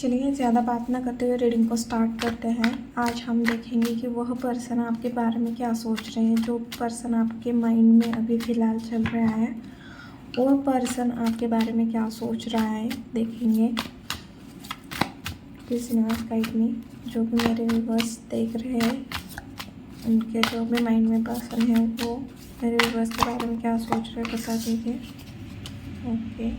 चलिए ज़्यादा बात ना करते हुए रीडिंग को स्टार्ट करते हैं। आज हम देखेंगे कि वह पर्सन आपके बारे में क्या सोच रहे हैं। जो पर्सन आपके माइंड में अभी फ़िलहाल चल रहा है, वह पर्सन आपके बारे में क्या सोच रहा है देखेंगे। Please universe guide me. जो भी मेरे व्यूअर्स देख रहे हैं, उनके जो भी माइंड में पर्सन है, वो मेरे व्यूअर्स के बारे में क्या सोच रहे हैं बता दीजिए। ओके,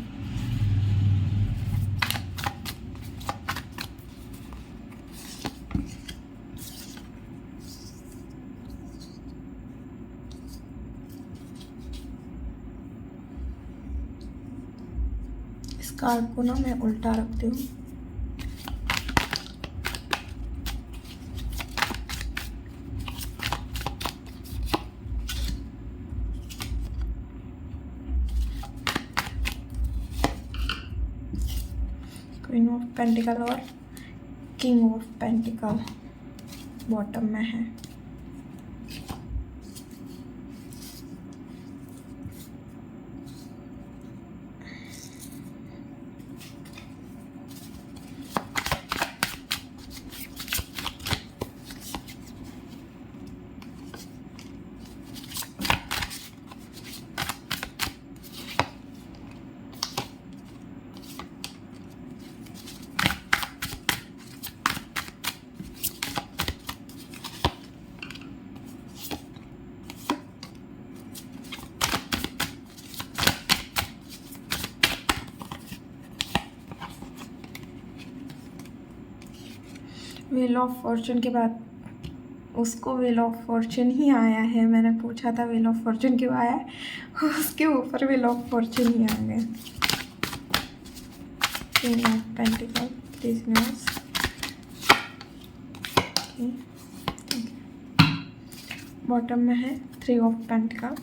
इस कार्ड को ना मैं उल्टा रखती हूँ। क्वीन ऑफ पेंटिकल और किंग ऑफ पेंटिकल बॉटम में है। व्हील ऑफ फॉर्चून के बाद उसको व्हील ऑफ फॉर्चून ही आया है। मैंने पूछा था व्हील ऑफ फॉर्चून क्यों आया है, उसके ऊपर व्हील ऑफ फॉर्चून ही आ गया। King of pentacle business, bottom में है थ्री ऑफ पेंटिकल।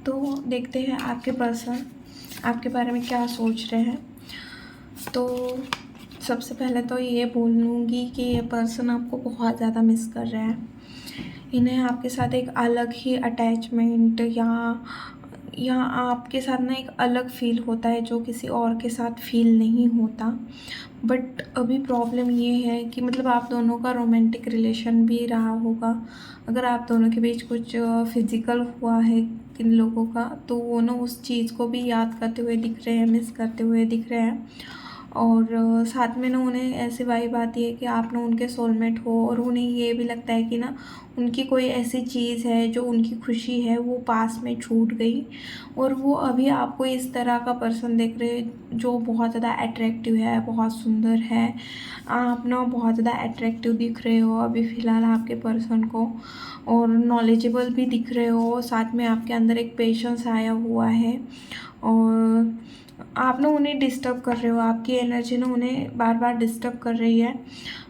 तो देखते हैं आपके पर्सन आपके बारे में क्या सोच रहे हैं। तो सबसे पहले तो ये बोलूँगी कि ये पर्सन आपको बहुत ज़्यादा मिस कर रहे हैं। इन्हें आपके साथ एक अलग ही अटैचमेंट या आपके साथ ना एक अलग फील होता है जो किसी और के साथ फील नहीं होता। बट अभी प्रॉब्लम ये है कि मतलब आप दोनों का रोमांटिक रिलेशन भी रहा होगा। अगर आप दोनों के बीच कुछ फिज़िकल हुआ है किन लोगों का, तो वो ना उस चीज़ को भी याद करते हुए दिख रहे हैं, मिस करते हुए दिख रहे हैं। और साथ में ना उन्हें ऐसी वाइब आती है कि आप ना उनके सोलमेट हो, और उन्हें ये भी लगता है कि ना उनकी कोई ऐसी चीज़ है जो उनकी खुशी है वो पास में छूट गई, और वो अभी आपको इस तरह का पर्सन देख रहे हैं जो बहुत ज़्यादा अट्रैक्टिव है, बहुत सुंदर है। आप ना बहुत ज़्यादा अट्रैक्टिव दिख रहे हो अभी फ़िलहाल आपके पर्सन को, और नॉलेजेबल भी दिख रहे हो। साथ में आपके अंदर एक पेशेंस आया हुआ है, और आप ना उन्हें डिस्टर्ब कर रहे हो। आपकी एनर्जी ना उन्हें बार बार डिस्टर्ब कर रही है।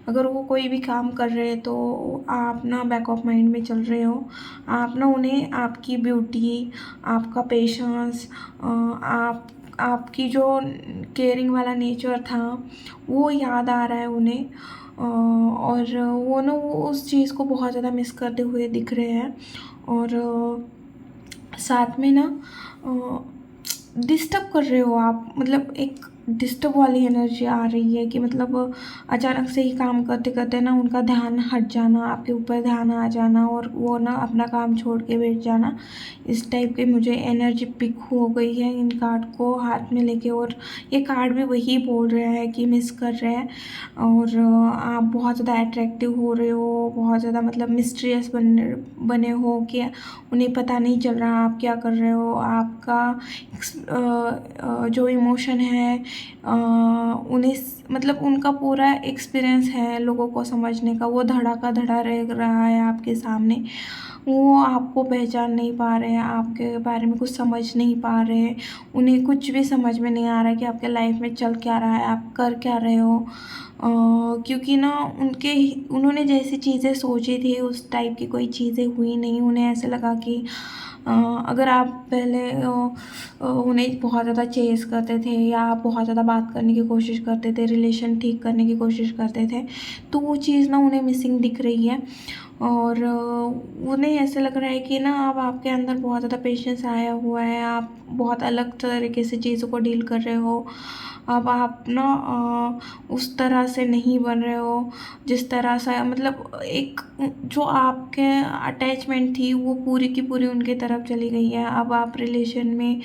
अगर वो कोई भी काम कर रहे हैं तो आप ना बैक ऑफ माइंड में चल रहे हो। आप ना उन्हें आपकी ब्यूटी, आपका पेशेंस, आपकी जो केयरिंग वाला नेचर था वो याद आ रहा है उन्हें। और वो ना वो उस चीज़ को बहुत ज़्यादा मिस करते हुए दिख रहे हैं। और साथ में ना डिस्टर्ब कर रहे हो आप, मतलब एक डिस्टर्ब वाली एनर्जी आ रही है कि मतलब अचानक से ही काम करते करते ना उनका ध्यान हट जाना, आपके ऊपर ध्यान आ जाना, और वो ना अपना काम छोड़ के बैठ जाना। इस टाइप की मुझे एनर्जी पिक हो गई है इन कार्ड को हाथ में लेके। और ये कार्ड भी वही बोल रहे हैं कि मिस कर रहे हैं, और आप बहुत ज़्यादा अट्रैक्टिव हो रहे हो, बहुत ज़्यादा मतलब मिस्टीरियस बने हो कि उन्हें पता नहीं चल रहा आप क्या कर रहे हो। आपका जो इमोशन है उन्हें मतलब उनका पूरा एक्सपीरियंस है लोगों को समझने का, वो धड़ा का धड़ा रह रहा है आपके सामने। वो आपको पहचान नहीं पा रहे हैं, आपके बारे में कुछ समझ नहीं पा रहे हैं। उन्हें कुछ भी समझ में नहीं आ रहा है कि आपके लाइफ में चल क्या रहा है, आप कर क्या रहे हो। क्योंकि ना उन्होंने जैसी चीज़ें सोची थी उस टाइप की कोई चीज़ें हुई नहीं। उन्हें ऐसे लगा कि अगर आप पहले उन्हें बहुत ज़्यादा चेज़ करते थे या आप बहुत ज़्यादा बात करने की कोशिश करते थे, रिलेशन ठीक करने की कोशिश करते थे, तो वो चीज़ ना उन्हें मिसिंग दिख रही है। और उन्हें ऐसे लग रहा है कि ना अब आपके अंदर बहुत ज़्यादा पेशेंस आया हुआ है, आप बहुत अलग तरीके से चीज़ों को डील कर रहे हो। अब आप ना उस तरह से नहीं बन रहे हो जिस तरह से मतलब एक जो आपके अटैचमेंट थी वो पूरी की पूरी उनकी तरफ चली गई है। अब आप रिलेशन में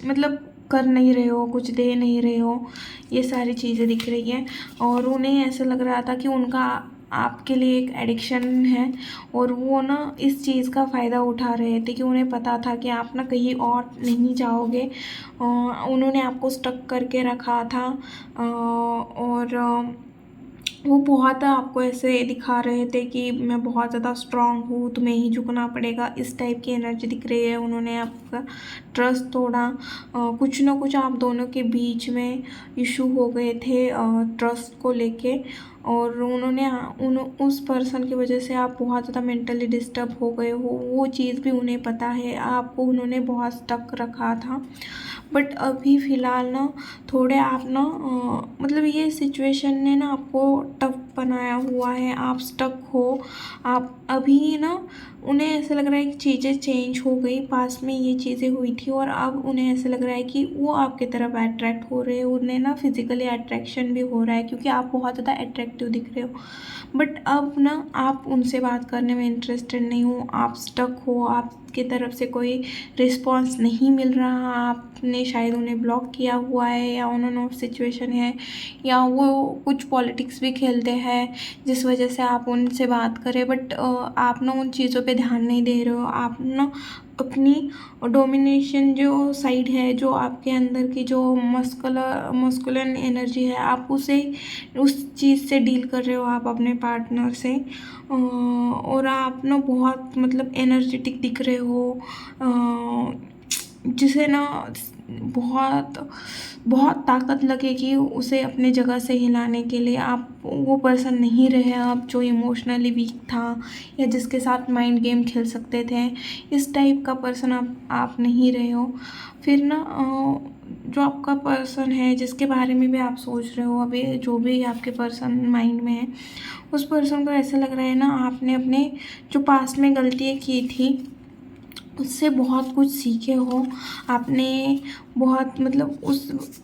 मतलब कर नहीं रहे हो, कुछ दे नहीं रहे हो, ये सारी चीज़ें दिख रही हैं। और उन्हें ऐसा लग रहा था कि उनका आपके लिए एक एडिक्शन है और वो ना इस चीज़ का फ़ायदा उठा रहे थे कि उन्हें पता था कि आप ना कहीं और नहीं जाओगे। उन्होंने आपको स्टक करके रखा था और वो बहुत आपको ऐसे दिखा रहे थे कि मैं बहुत ज़्यादा स्ट्रॉन्ग हूँ, तुम्हें ही झुकना पड़ेगा, इस टाइप की एनर्जी दिख रही है। उन्होंने आपका ट्रस्ट तोड़ा, कुछ ना कुछ आप दोनों के बीच में इशू हो गए थे ट्रस्ट को लेके। और उस पर्सन की वजह से आप बहुत ज़्यादा मेंटली डिस्टर्ब हो गए हो, वो चीज़ भी उन्हें पता है। आपको उन्होंने बहुत स्टक रखा था, बट अभी फ़िलहाल ना थोड़े आप ना मतलब ये सिचुएशन ने ना आपको टफ बनाया हुआ है, आप स्टक हो। आप अभी ना उन्हें ऐसा लग रहा है कि चीज़ें चेंज हो गई, पास में ये चीज़ें हुई थी और अब उन्हें ऐसा लग रहा है कि वो आपकी तरफ अट्रैक्ट हो रहे हैं। उन्हें ना फिज़िकली अट्रैक्शन भी हो रहा है क्योंकि आप बहुत ज़्यादा अट्रैक्टिव दिख रहे हो। बट अब ना आप उनसे बात करने में इंटरेस्टेड नहीं हो, आप स्टक हो, आपकी तरफ से कोई रिस्पॉन्स नहीं मिल रहा। आपने शायद उन्हें ब्लॉक किया हुआ है या ऑन एंड ऑफ सिचुएशन है, या वो कुछ पॉलिटिक्स भी खेलते हैं जिस वजह से आप उनसे बात करें। बट आप ना उन चीज़ों पे ध्यान नहीं दे रहे हो। आप ना अपनी डोमिनेशन जो साइड है, जो आपके अंदर की जो मस्कुलिन एनर्जी है, आप उसे उस चीज़ से डील कर रहे हो, आप अपने पार्टनर से। और आप ना बहुत मतलब एनर्जेटिक दिख रहे हो, जिसे ना बहुत बहुत ताकत लगेगी उसे अपने जगह से हिलाने के लिए। आप वो पर्सन नहीं रहे आप जो इमोशनली वीक था या जिसके साथ माइंड गेम खेल सकते थे, इस टाइप का पर्सन आप नहीं रहे हो। फिर ना जो आपका पर्सन है जिसके बारे में भी आप सोच रहे हो, अभी जो भी आपके पर्सन माइंड में है, उस पर्सन को ऐसा लग रहा है ना आपने अपने जो पास्ट में गलतियाँ की थी उससे बहुत कुछ सीखे हो। आपने बहुत मतलब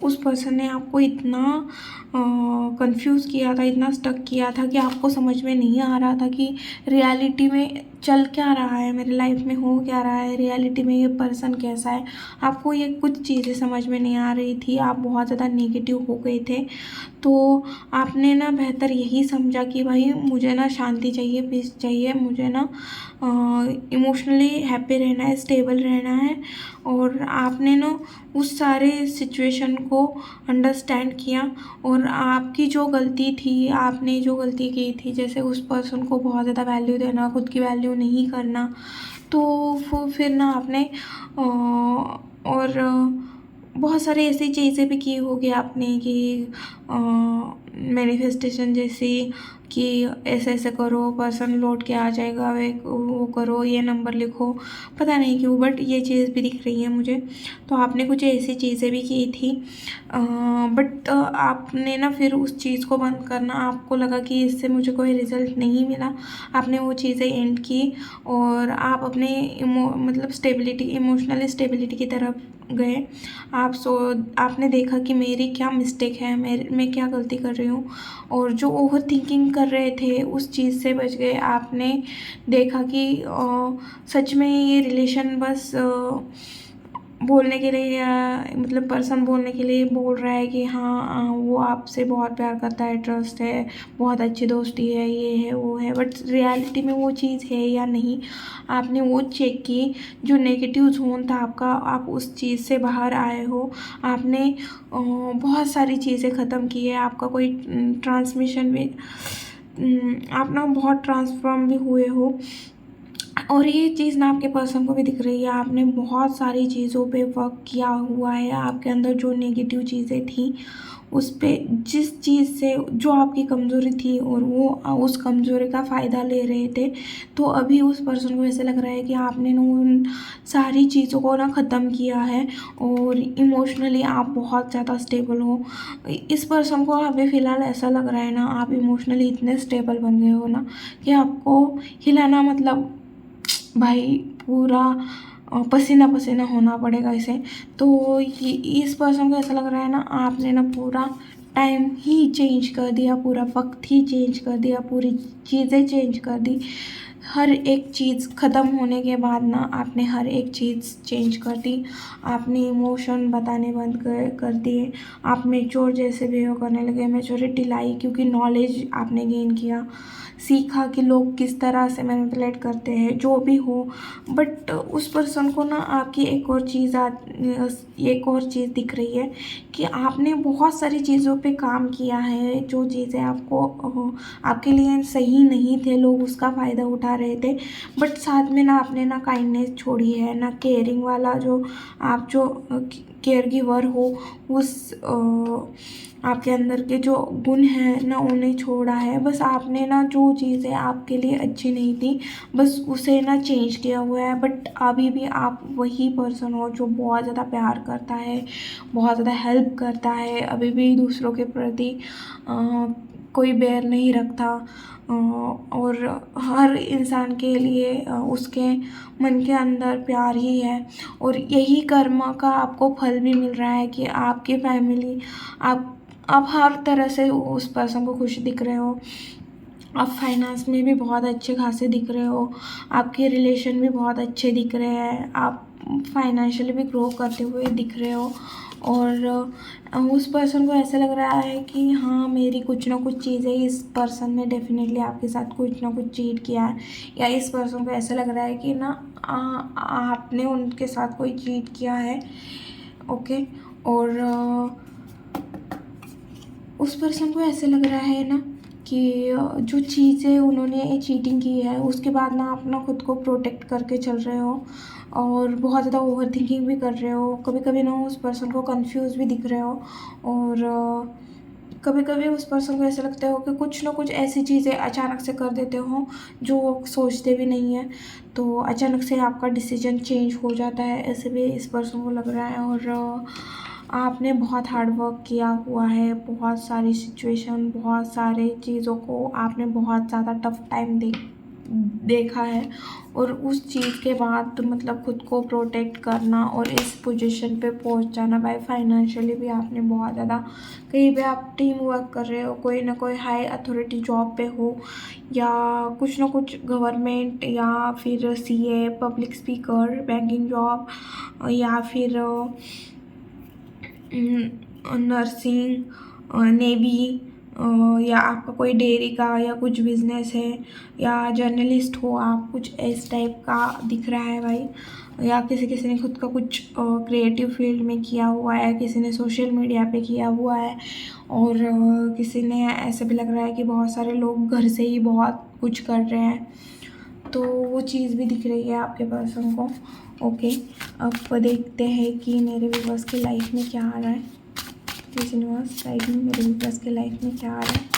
उस पर्सन ने आपको इतना कंफ्यूज किया था, इतना स्टक किया था कि आपको समझ में नहीं आ रहा था कि रियलिटी में चल क्या रहा है, मेरी लाइफ में हो क्या रहा है, रियलिटी में ये पर्सन कैसा है। आपको ये कुछ चीज़ें समझ में नहीं आ रही थी, आप बहुत ज़्यादा नेगेटिव हो गए थे। तो आपने ना बेहतर यही समझा कि भाई मुझे ना शांति चाहिए, पीस चाहिए, मुझे ना इमोशनली हैप्पी रहना है, स्टेबल रहना है। और आपने ना उस सारे सिचुएशन को अंडरस्टैंड किया और आपकी जो गलती थी, आपने जो गलती की थी, जैसे उस पर्सन को बहुत ज़्यादा वैल्यू देना, खुद की वैल्यू नहीं करना, तो वो फिर ना आपने और बहुत सारी ऐसी चीज़ें भी की होगी आपने कि मैनिफेस्टेशन जैसी कि ऐसे ऐसे करो, पर्सन लौट के आ जाएगा, वो करो, ये नंबर लिखो, पता नहीं क्यों बट ये चीज़ भी दिख रही है मुझे। तो आपने कुछ ऐसी चीज़ें भी की थी, बट आपने ना फिर उस चीज़ को बंद करना, आपको लगा कि इससे मुझे कोई रिज़ल्ट नहीं मिला, आपने वो चीज़ें एंड की और आप अपने मतलब स्टेबिलिटी, इमोशनल स्टेबिलिटी की तरफ गए। आपने देखा कि मेरी क्या मिस्टेक है, मैं क्या गलती कर रही हूँ, और जो ओवर थिंकिंग कर रहे थे उस चीज़ से बच गए। आपने देखा कि सच में ये रिलेशन बस बोलने के लिए या मतलब पर्सन बोलने के लिए बोल रहा है कि हाँ वो आपसे बहुत प्यार करता है, ट्रस्ट है, बहुत अच्छी दोस्ती है, ये है वो है, बट रियलिटी में वो चीज़ है या नहीं। आपने वो चेक की, जो नेगेटिव जोन था आपका, आप उस चीज़ से बाहर आए हो। आपने बहुत सारी चीज़ें ख़त्म की है, आपका कोई ट्रांसमिशन भी आप ना बहुत ट्रांसफॉर्म भी हुए हो। और ये चीज़ ना आपके पर्सन को भी दिख रही है। आपने बहुत सारी चीज़ों पे वर्क किया हुआ है। आपके अंदर जो नेगेटिव चीज़ें थी उस पे, जिस चीज़ से जो आपकी कमज़ोरी थी और वो उस कमज़ोरी का फ़ायदा ले रहे थे, तो अभी उस पर्सन को ऐसा लग रहा है कि आपने ना उन सारी चीज़ों को ना ख़त्म किया है और इमोशनली आप बहुत ज़्यादा स्टेबल हो। इस पर्सन को अभी फ़िलहाल ऐसा लग रहा है ना, आप इमोशनली इतने स्टेबल बन गए हो ना कि आपको हिलाना मतलब भाई पूरा पसीना पसीना होना पड़ेगा इसे। तो ये इस पर्सन को ऐसा लग रहा है ना, आपने ना पूरा टाइम ही चेंज कर दिया, पूरा वक्त ही चेंज कर दिया, पूरी चीज़ें चेंज कर दी। हर एक चीज़ ख़त्म होने के बाद ना आपने हर एक चीज़ चेंज कर दी। आपने इमोशन बताने बंद कर दिए। आप मैच्योर जैसे बिहेव करने लगे, मैच्योरिटी लाई क्योंकि नॉलेज आपने गेन किया, सीखा कि लोग किस तरह से मैनिपुलेट करते हैं, जो भी हो। बट उस पर्सन को ना आपकी एक और चीज़ दिख रही है कि आपने बहुत सारी चीज़ों पे काम किया है, जो चीज़ें आपके लिए सही नहीं थे, लोग उसका फ़ायदा उठा रहे थे। बट साथ में ना आपने ना काइंडनेस छोड़ी है, ना केयरिंग वाला जो आप जो केयर गिवर हो, उस आपके अंदर के जो गुण हैं ना उन्हें छोड़ा है। बस आपने ना जो चीज़ें आपके लिए अच्छी नहीं थी बस उसे ना चेंज किया हुआ है। बट अभी भी आप वही पर्सन हो जो बहुत ज़्यादा प्यार करता है, बहुत ज़्यादा हेल्प करता है, अभी भी दूसरों के प्रति कोई बैर नहीं रखता और हर इंसान के लिए उसके मन के अंदर प्यार ही है। और यही कर्म का आपको फल भी मिल रहा है कि आपकी फैमिली, आप हर तरह से उस पर्सन को खुश दिख रहे हो। आप फाइनेंस में भी बहुत अच्छे खासे दिख रहे हो, आपके रिलेशन भी बहुत अच्छे दिख रहे हैं, आप फाइनेंशियली भी ग्रो करते हुए दिख रहे हो। और उस पर्सन को ऐसा लग रहा है कि हाँ, मेरी कुछ ना कुछ चीज़ें इस पर्सन ने डेफिनेटली आपके साथ कुछ ना कुछ चीट किया है, या इस पर्सन को ऐसा लग रहा है कि ना आपने उनके साथ कोई चीट किया है। ओके। और उस पर्सन को ऐसे लग रहा है ना कि जो चीज़ें उन्होंने चीटिंग की है उसके बाद ना आप ना खुद को प्रोटेक्ट करके चल रहे हो और बहुत ज़्यादा ओवर थिंकिंग भी कर रहे हो। कभी कभी ना उस पर्सन को कंफ्यूज भी दिख रहे हो और कभी कभी उस पर्सन को ऐसा लगता हो कि कुछ ना कुछ ऐसी चीज़ें अचानक से कर देते हो जो वो सोचते भी नहीं है, तो अचानक से आपका डिसीजन चेंज हो जाता है, ऐसे भी इस पर्सन को लग रहा है। और आपने बहुत हार्ड वर्क किया हुआ है, बहुत सारी सिचुएशन, बहुत सारे चीज़ों को आपने बहुत ज़्यादा टफ टाइम देखा है और उस चीज़ के बाद मतलब खुद को प्रोटेक्ट करना और इस पोजीशन पे पहुंच जाना भाई, फाइनेंशियली भी आपने बहुत ज़्यादा, कहीं पे आप टीम वर्क कर रहे हो, कोई ना कोई हाई अथॉरिटी जॉब पे हो या कुछ ना कुछ गवर्नमेंट या फिर CA, public speaker, banking job या फिर नर्सिंग, नेवी, या आपका कोई डेयरी का या कुछ बिजनेस है या जर्नलिस्ट हो आप, कुछ इस टाइप का दिख रहा है भाई। या किसी ने खुद का कुछ क्रिएटिव फील्ड में किया हुआ है, किसी ने सोशल मीडिया पे किया हुआ है और किसी ने ऐसे भी लग रहा है कि बहुत सारे लोग घर से ही बहुत कुछ कर रहे हैं, तो वो चीज़ भी दिख रही है आपके पर्सन को। ओके, अब देखते हैं कि मेरे व्यूअर्स की लाइफ में क्या आ रहा है। प्लीज़ यूनिवर्स गाइड मी, मेरे व्यूअर्स की लाइफ में क्या आ रहा है।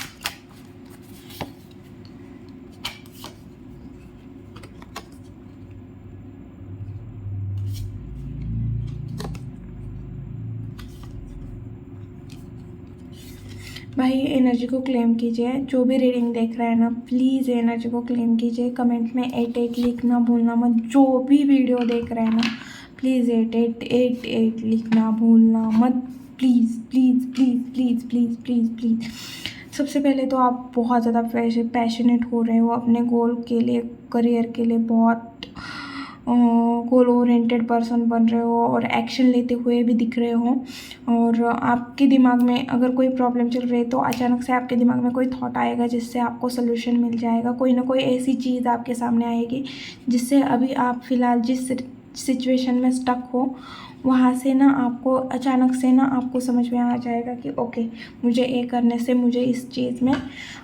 भाई एनर्जी को क्लेम कीजिए, जो भी रीडिंग देख रहा है ना प्लीज़ एनर्जी को क्लेम कीजिए। कमेंट में 88 लिखना भूलना मत, जो भी वीडियो देख रहे हैं ना प्लीज़ 8888 लिखना भूलना मत, please please please please please please please. सबसे पहले तो आप बहुत ज़्यादा पैशनेट हो रहे हो अपने गोल के लिए, करियर के लिए, बहुत गोल ओरिएंटेड पर्सन बन रहे हो और एक्शन लेते हुए भी दिख रहे हो। और आपके दिमाग में अगर कोई प्रॉब्लम चल रही है तो अचानक से आपके दिमाग में कोई थॉट आएगा जिससे आपको सलूशन मिल जाएगा, कोई ना कोई ऐसी चीज़ आपके सामने आएगी जिससे अभी आप फ़िलहाल जिस सिचुएशन में स्टक हो वहाँ से ना आपको अचानक से ना आपको समझ में आ जाएगा कि ओके, मुझे ये करने से मुझे इस चीज़ में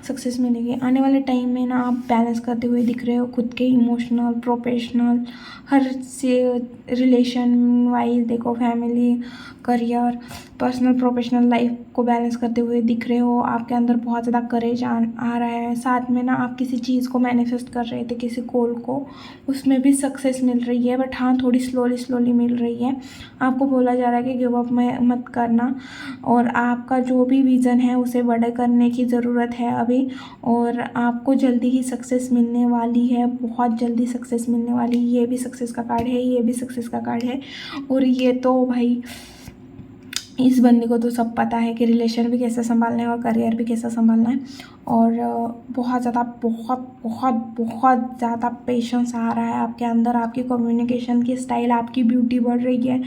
सक्सेस मिलेगी। आने वाले टाइम में ना आप बैलेंस करते हुए दिख रहे हो, खुद के इमोशनल, प्रोफेशनल, हर से रिलेशन वाइज देखो, family, career, personal, professional life को बैलेंस करते हुए दिख रहे हो। आपके अंदर बहुत ज़्यादा करेज आ रहा है। साथ में ना आप किसी चीज़ को मैनिफेस्ट कर रहे थे, किसी गोल को, उसमें भी सक्सेस मिल रही है, बट हाँ थोड़ी स्लोली मिल रही है। आपको बोला जा रहा है कि गिव अप मत करना, और आपका जो भी विज़न है उसे बड़े करने की ज़रूरत है अभी, और आपको जल्दी ही सक्सेस मिलने वाली है, बहुत जल्दी सक्सेस मिलने वाली। ये भी सक्सेस का कार्ड है, ये भी सक्सेस का कार्ड है। और ये तो भाई इस बंदे को तो सब पता है कि रिलेशन भी कैसे संभालना है और करियर भी कैसे संभालना है। और बहुत ज़्यादा पेशेंस आ रहा है आपके अंदर। आपकी कम्युनिकेशन की स्टाइल, आपकी ब्यूटी बढ़ रही है,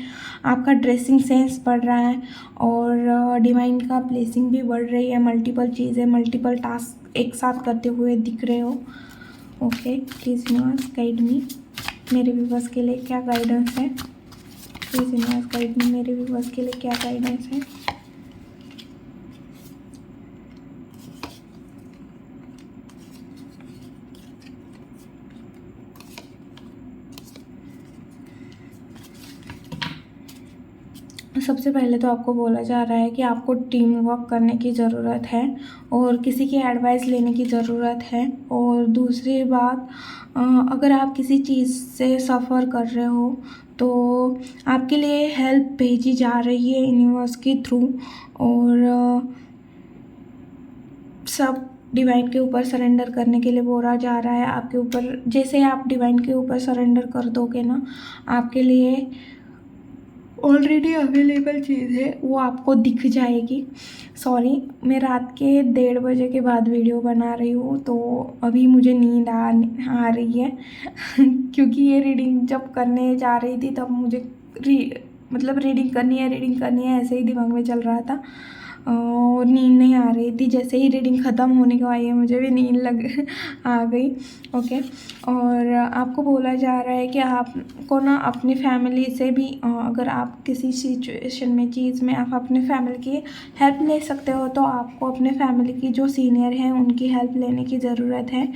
आपका ड्रेसिंग सेंस बढ़ रहा है, और डिवाइन का ब्लेसिंग भी बढ़ रही है। मल्टीपल चीज़ें, मल्टीपल टास्क एक साथ करते हुए दिख रहे हो। Okay, please universe guide me, मेरे व्यूअर्स के लिए क्या गाइडेंस है। प्लीज़ यूनिवर्स गाइड मी, मेरे व्यूअर्स के लिए क्या गाइडेंस है। सबसे पहले तो आपको बोला जा रहा है कि आपको टीम वर्क करने की ज़रूरत है और किसी की एडवाइस लेने की ज़रूरत है। और दूसरी बात, अगर आप किसी चीज़ से सफ़र कर रहे हो तो आपके लिए हेल्प भेजी जा रही है यूनिवर्स के थ्रू, और सब डिवाइन के ऊपर सरेंडर करने के लिए बोला जा रहा है। आपके ऊपर जैसे आप डिवाइन के ऊपर सरेंडर कर दोगे ना, आपके लिए ऑलरेडी अवेलेबल चीज़ है वो आपको दिख जाएगी। सॉरी, मैं रात के 1:30 बजे के बाद वीडियो बना रही हूँ, तो अभी मुझे नींद आ रही है क्योंकि ये रीडिंग जब करने जा रही थी तब मुझे रीडिंग करनी है ऐसे ही दिमाग में चल रहा था, और नींद नहीं आ रही थी। जैसे ही रीडिंग ख़त्म होने को आई है मुझे भी नींद आ गई। ओके, और आपको बोला जा रहा है कि आपको ना अपनी फैमिली से भी, अगर आप किसी सिचुएशन में, चीज़ में आप अपने फैमिली की हेल्प ले सकते हो तो आपको अपने फैमिली की जो सीनियर हैं उनकी हेल्प लेने की ज़रूरत है।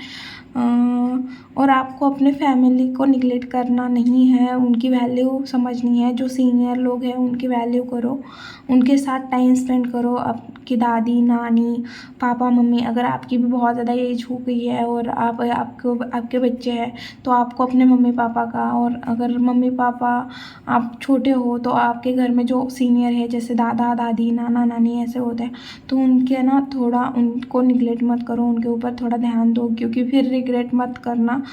और आपको अपने फैमिली को निगलेक्ट करना नहीं है, उनकी वैल्यू समझनी है। जो सीनियर लोग हैं उनकी वैल्यू करो, उनके साथ टाइम स्पेंड करो। आपकी दादी, नानी, पापा, मम्मी, अगर आपकी भी बहुत ज़्यादा एज हो गई है और आपके बच्चे हैं तो आपको अपने मम्मी पापा का, और अगर मम्मी पापा आप छोटे हो तो आपके घर में जो सीनियर है जैसे दादा दादी, नाना नानी ऐसे होते हैं, तो उनके ना थोड़ा उनको निगलेक्ट मत करो, उनके ऊपर थोड़ा ध्यान दो, क्योंकि फिर रिग्रेट मत करना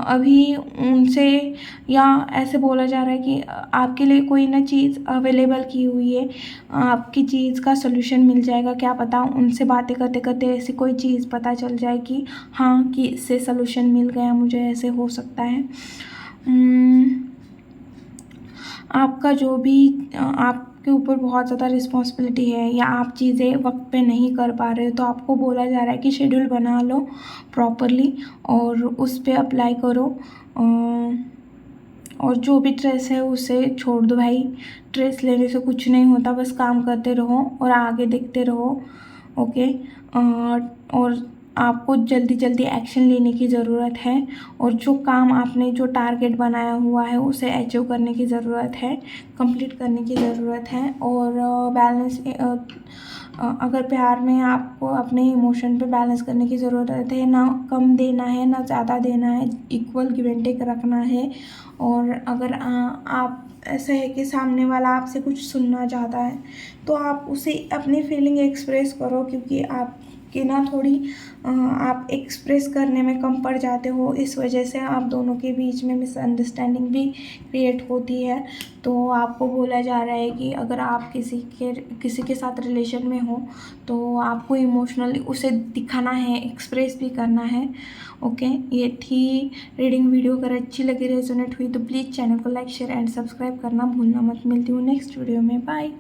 अभी उनसे। या ऐसे बोला जा रहा है कि आपके लिए कोई ना चीज़ अवेलेबल की हुई है, आपकी चीज़ का सलूशन मिल जाएगा। क्या पता उनसे बातें करते करते ऐसी कोई चीज़ पता चल जाए कि हाँ, कि इससे सलूशन मिल गया मुझे, ऐसे हो सकता है। आपका जो भी आपके ऊपर बहुत ज़्यादा रिस्पॉन्सिबिलिटी है या आप चीज़ें वक्त पे नहीं कर पा रहे हो, तो आपको बोला जा रहा है कि शेड्यूल बना लो प्रॉपरली और उस पे अप्लाई करो। और जो भी स्ट्रेस है उसे छोड़ दो भाई, स्ट्रेस लेने से कुछ नहीं होता, बस काम करते रहो और आगे देखते रहो। ओके, और आपको जल्दी जल्दी एक्शन लेने की ज़रूरत है, और जो काम आपने जो टारगेट बनाया हुआ है उसे अचीव करने की ज़रूरत है, कंप्लीट करने की ज़रूरत है। और बैलेंस, अगर प्यार में आपको अपने इमोशन पे बैलेंस करने की ज़रूरत है, ना कम देना है ना ज़्यादा देना है, इक्वल गिव एंड टेक रखना है। और अगर आप ऐसा है कि सामने वाला आपसे कुछ सुनना चाहता है तो आप उसे अपनी फीलिंग एक्सप्रेस करो, क्योंकि आपकी ना थोड़ी आप एक्सप्रेस करने में कम पड़ जाते हो, इस वजह से आप दोनों के बीच में मिसअंडरस्टैंडिंग भी क्रिएट होती है। तो आपको बोला जा रहा है कि अगर आप किसी के साथ रिलेशन में हो तो आपको इमोशनली उसे दिखाना है, एक्सप्रेस भी करना है। ओके, ये थी रीडिंग वीडियो। अगर अच्छी लगी, रेजोनेट हुई तो प्लीज़ चैनल को लाइक, शेयर एंड सब्सक्राइब करना भूलना मत। मिलती हूँ नेक्स्ट वीडियो में, बाय।